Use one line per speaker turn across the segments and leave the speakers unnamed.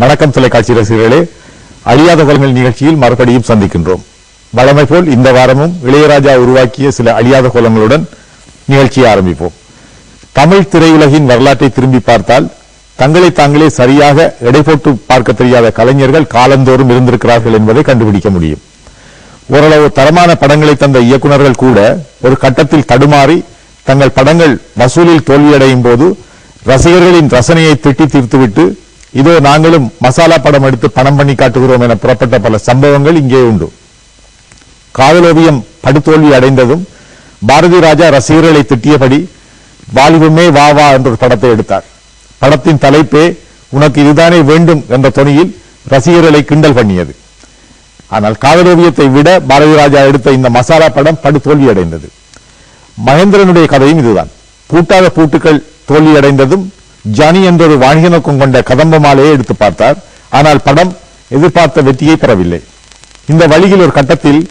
வணக்கம் தொலைக்காட்சி ரசிகர்களே, அழியாத கோலங்கள் நிகழ்ச்சியில் மறுபடியும் சந்திக்கின்றோம். வழமை போல் இந்த வாரமும் இளையராஜா உருவாக்கிய சில அழியாத கோலங்களுடன் நிகழ்ச்சியை ஆரம்பிப்போம். தமிழ் திரையுலகின் வரலாற்றை திரும்பி பார்த்தால் தங்களை தாங்களே சரியாக எடை போட்டு பார்க்க தெரியாத கலைஞர்கள் காலந்தோறும் இருந்திருக்கிறார்கள் என்பதை கண்டுபிடிக்க முடியும். ஓரளவு தரமான படங்களை தந்த இயக்குநர்கள் கூட ஒரு கட்டத்தில் தடுமாறி தங்கள் படங்கள் வசூலில் தோல்வியடையும் போது ரசிகர்களின் ரசனையை திட்டி தீர்த்துவிட்டு இதோ நாங்களும் மசாலா படம் எடுத்து பணம் பண்ணி காட்டுகிறோம் என புறப்பட்ட பல சம்பவங்கள் இங்கே உண்டு. காதலோவியம் படுதோல்வி அடைந்ததும் பாரதி ராஜா ரசிகர்களை திட்டியபடி வாலிபமே வா வா என்ற படத்தை எடுத்தார். படத்தின் தலைப்பே உனக்கு இதுதானே வேண்டும் என்ற தொனியில் ரசிகர்களை கிண்டல் பண்ணியது. ஆனால் காதலோவியத்தை விட பாரதி ராஜா எடுத்த இந்த மசாலா படம் படுதோல்வி அடைந்தது. மகேந்திரனுடைய கதையும் இதுதான். பூட்டாத பூட்டுக்கள் தோல்வியடைந்ததும் ஜானி என்ற ஒரு வாணிக நோக்கம் கொண்ட கதம்ப மாலையை எடுத்து பார்த்தார். ஆனால் படம் எதிர்பார்த்த வெற்றியை பெறவில்லை. இந்த வழியில் ஒரு கட்டத்தில்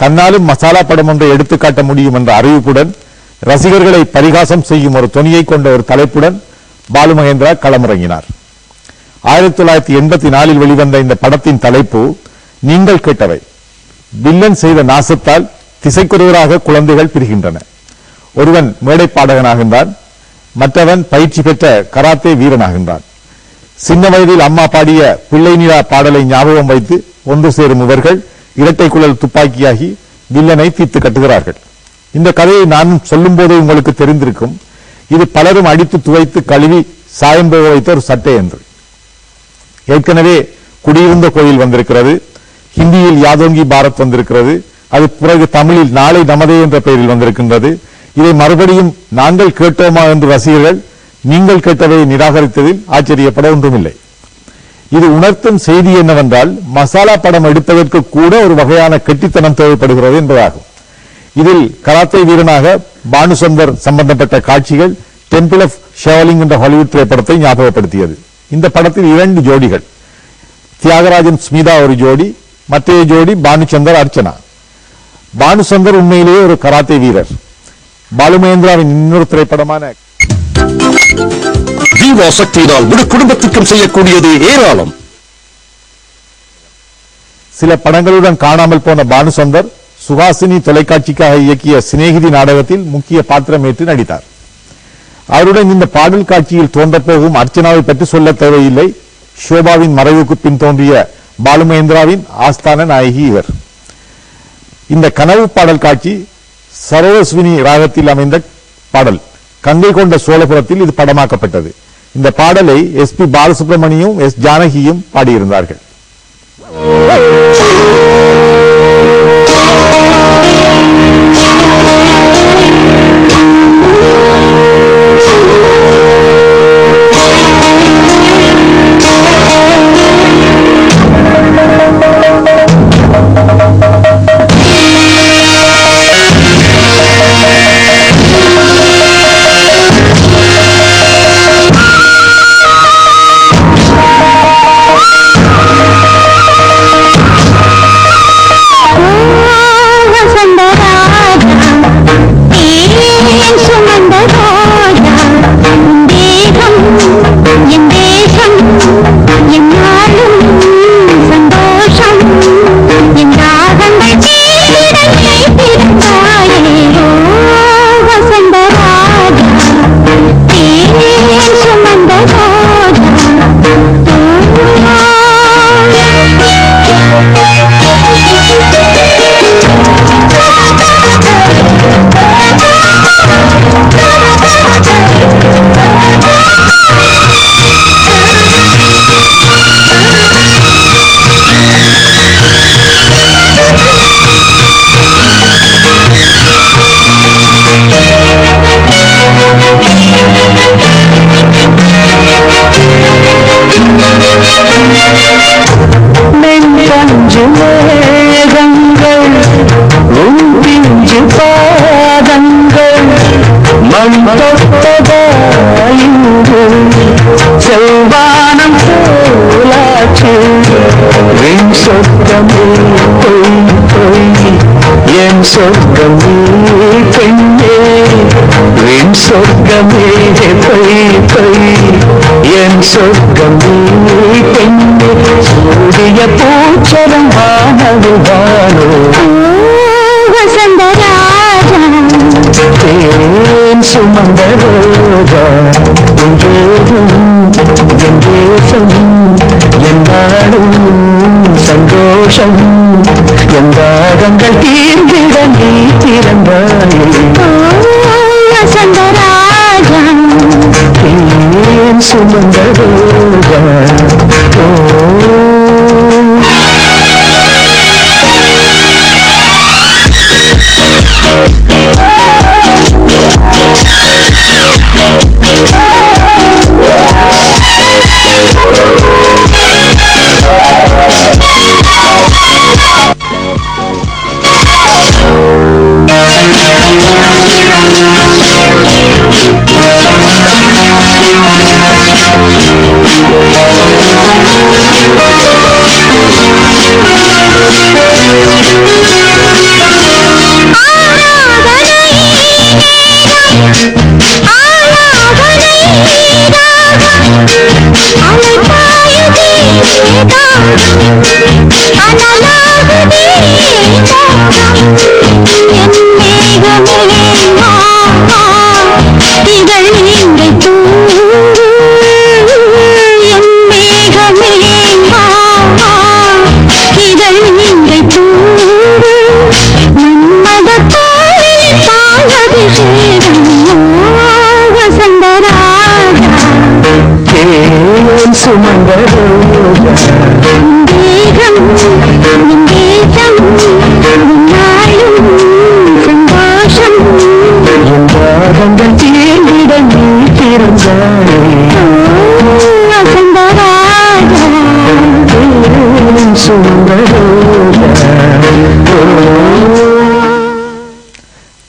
தன்னாலும் மசாலா படம் ஒன்றை எடுத்துக்காட்ட முடியும் என்ற அறிவிப்புடன் ரசிகர்களை பரிகாசம் செய்யும் ஒரு தொனியை கொண்ட ஒரு தலைப்புடன் பாலு மகேந்திரா களமிறங்கினார். 1984 வெளிவந்த இந்த படத்தின் தலைப்பு நீங்கள் கேட்டவை. வில்லன் செய்த நாசத்தால் திசைக்குறைவராக குழந்தைகள் பிரிகின்றன. ஒருவன் மேடை பாடகனாகின்றான், மற்றவன் பயிற்சி பெற்ற கராத்தே வீரனாகின்றான். சின்ன வயதில் அம்மா பாடிய பிள்ளை நிலா பாடலை ஞாபகம் வைத்து ஒன்று சேரும் இவர்கள் இரட்டை குழல் துப்பாக்கியாகி வில்லனை தீர்த்து கட்டுகிறார்கள். இந்த கதையை நானும் சொல்லும் போது உங்களுக்கு தெரிந்திருக்கும். இது பலரும் அடித்து துவைத்து கழுவி சாயம் போக வைத்த ஒரு சட்டை என்று. ஏற்கனவே குடியிருந்த கோயில் வந்திருக்கிறது, ஹிந்தியில் யாதோங்கி பாரத் வந்திருக்கிறது, அது பிறகு தமிழில் நாளை நமதே என்ற பெயரில் வந்திருக்கின்றது. இதை மறுபடியும் நாங்கள் கேட்டோமா என்று ரசிகர்கள் நீங்கள் கேட்டதை நிராகரித்ததில் ஆச்சரியப்பட ஒன்றுமில்லை. இது உணர்த்தும் செய்தி என்னவென்றால் மசாலா படம் எடுப்பதற்கு கூட ஒரு வகையான கெட்டித்தனம் தேவைப்படுகிறது என்பதாகும். இதில் கராத்தே வீரனாக பானுசந்தர் சம்பந்தப்பட்ட காட்சிகள் டெம்பிள் ஆஃப் ஷாவலிங் என்ற ஹாலிவுட் திரைப்படத்தை ஞாபகப்படுத்தியது. இந்த படத்தில் 2 ஜோடிகள், தியாகராஜன் ஸ்மிதா ஒரு ஜோடி, மற்ற ஜோடி பானுச்சந்தர் அர்ச்சனா. பானுசந்தர் உண்மையிலேயே ஒரு கராத்தே வீரர். பாலு மகேந்திராவின் இன்னொரு திரைப்படமான
ஜீவா சக்தியினால் முழு குடும்பத்திற்கும் செய்யக்கூடியது ஏராளம்.
சில படங்களுடன் காணாமல் போன பானுசந்தர் சுஹாசினி தொலைக்காட்சிக்காக இயக்கிய சிநேகிதி நாடகத்தில் முக்கிய பாத்திரமேற்று நடித்தார். அவருடன் இந்த பாடல் காட்சியில் தோன்றப்போகும் அர்ச்சனாவை பற்றி சொல்ல தேவையில்லை. ஷோபாவின் மறைவுக்கு பின் தோன்றிய பாலு மகேந்திராவின் ஆஸ்தான நாயகி இவர். இந்த கனவு பாடல் காட்சி சரோஸ்வினி ராகத்தில் அமைந்த பாடல். கங்கை கொண்ட சோழபுரத்தில் இது படமாக்கப்பட்டது. இந்த பாடலை எஸ்பி பாலசுப்ரமணியும் எஸ் ஜானகியும் பாடியிருந்தார்கள்.
செல்வானம் போலாச்சு என் சொர்க்கமே பொய் பொய் என் சொர்க்கமே பெண்ணே என் சொர்க்கமே பொய் பொய் என் சொர்க்கமே பெண்ணே மூடிய பூச்சரம் வானவில் வானோ
வசந்தராஜா
தேன் சுமந்த ரோஜா எங்கேயும் என் தேசம் என்னாலும் சந்தோஷம் எந்தாகங்கள் தீர்ந்திட நீ திறந்தாயே
வசந்தராஜா
தேன் சுமந்த ரோஜா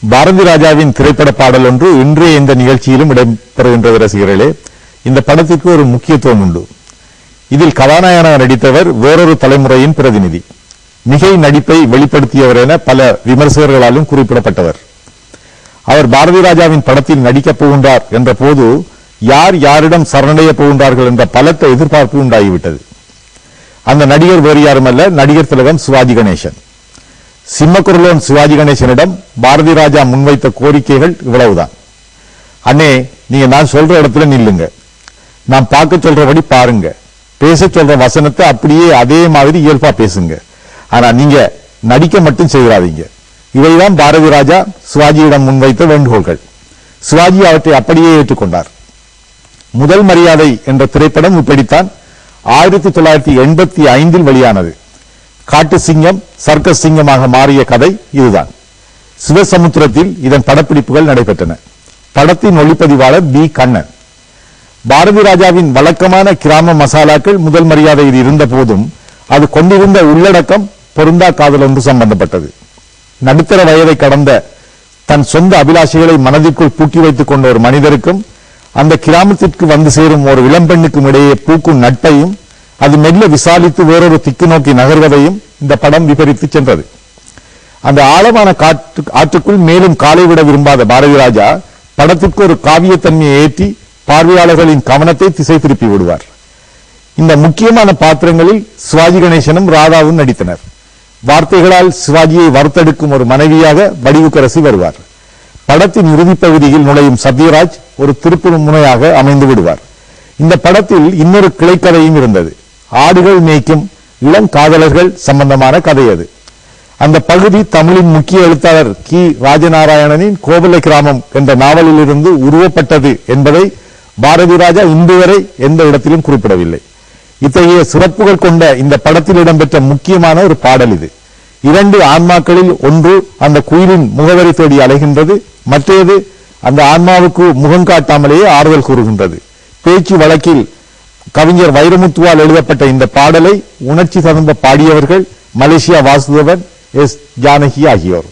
பாரதி ராஜாவின் திரைப்பட பாடல் ஒன்று இன்றைய இந்த நிகழ்ச்சியிலும் இடம்பெறுகின்றது. ரசிகர்களே, இந்த படத்திற்கு ஒரு முக்கியத்துவம் உண்டு. இதில் கதாநாயகனாக நடித்தவர் வேறொரு தலைமுறையின் பிரதிநிதி. மிகை நடிப்பை வெளிப்படுத்தியவர் என பல விமர்சகர்களாலும் குறிப்பிடப்பட்டவர். அவர் பாரதி ராஜாவின் படத்தில் நடிக்கப் போகின்றார் என்ற போது யார் யாரிடம் சரணடைய போகின்றார்கள் என்ற பலத்த எதிர்பார்ப்பு உண்டாகிவிட்டது. அந்த நடிகர் வேறு யாருமல்ல, நடிகர் திலகம் சிவாஜி கணேசன். சிம்மக்குரலோன் சிவாஜி கணேசனிடம் பாரதி ராஜா முன்வைத்த கோரிக்கைகள் இவ்வளவுதான். அண்ணே, நீங்க நான் சொல்ற இடத்துல நில்லுங்க, நான் பார்க்க சொல்றபடி பாருங்க, பேச சொல்ற வசனத்தை அப்படியே அதே மாதிரி இயல்பா பேசுங்க, ஆனா நீங்க நடிக்க மட்டும் செய்யாதீங்க. இவைதான் பாரதி ராஜா சிவாஜியிடம் முன்வைத்த வேண்டுகோள்கள். சிவாஜி அவற்றை அப்படியே ஏற்றுக்கொண்டார். முதல் மரியாதை என்ற திரைப்படம் இப்படித்தான் 1985 வெளியானது. காட்டு சிங்கம் சர்க்கஸ் சிங்கமாக மாறிய கதை இதுதான். சிவசமுத்திரத்தில் இதன் படப்பிடிப்புகள் நடைபெற்றன. படத்தின் ஒளிப்பதிவாளர் பி. கண்ணன். பாரதி ராஜாவின் வழக்கமான கிராம மசாலாக்கள் முதல் மரியாதையில் இருந்த போதும் அது கொண்டிருந்த உள்ளடக்கம் பொருந்தா காதல் ஒன்று சம்பந்தப்பட்டது. நடுத்தர வயதை கடந்த தன் சொந்த அபிலாஷைகளை மனதிற்குள் பூட்டி வைத்துக் கொண்ட ஒரு மனிதருக்கும் அந்த கிராமத்திற்கு வந்து சேரும் ஒரு இளம்பெண்ணுக்கும் இடையே பூக்கும் நட்பையும் அது மெல்ல விசாலித்து வேறொரு திக்கு நோக்கி நகர்வதையும் இந்த படம் விபரித்து சென்றது. அந்த ஆழமான ஆற்றுக்குள் மேலும் காலை விட விரும்பாத பாரதி ராஜா படத்திற்கு ஒரு காவியத்தன்மையை ஏற்றி பார்வையாளர்களின் கவனத்தை திசை திருப்பி விடுவார். இந்த முக்கியமான பாத்திரங்களில் சிவாஜி கணேசனும் ராதாவும் நடித்தனர். வார்த்தைகளால் சிவாஜியை வறுத்தெடுக்கும் ஒரு மனைவியாக வடிவுக்கரசி வருவார். படத்தின் இறுதிப் பகுதியில் நுழையும் சத்யராஜ் ஒரு திருப்பும் முனையாக அமைந்து விடுவார். இந்த படத்தில் இன்னொரு கிளைக்கதையும் இருந்தது. ஆடுகள் மேய்க்கும் இளம் காதலர்கள் சம்பந்தமான கதை அது. அந்த பகுதி தமிழின் முக்கிய எழுத்தாளர் கி. ராஜநாராயணனின் கோவலை கிராமம் என்ற நாவலில் இருந்து உருவப்பட்டது என்பதை பாரதி ராஜா இன்று வரை எந்த இடத்திலும் குறிப்பிடவில்லை. இத்தகைய சிறப்புகள் கொண்ட இந்த படத்தில் இடம்பெற்ற முக்கியமான ஒரு பாடல் இது. இரண்டு ஆன்மாக்களில் ஒன்று அந்த குயிலின் முகவரி தேடி அலைகின்றது, மற்றது அந்த ஆன்மாவுக்கு முகம் காட்டாமலேயே ஆறுதல் கூறுகின்றது. பேச்சு வழக்கில் கவிஞர் வைரமுத்துவால் எழுதப்பட்ட இந்த பாடலை உணர்ச்சி தகுந்த பாடியவர்கள் மலேசியா வாசுதேவன், எஸ். ஜானகி ஆகியோர்.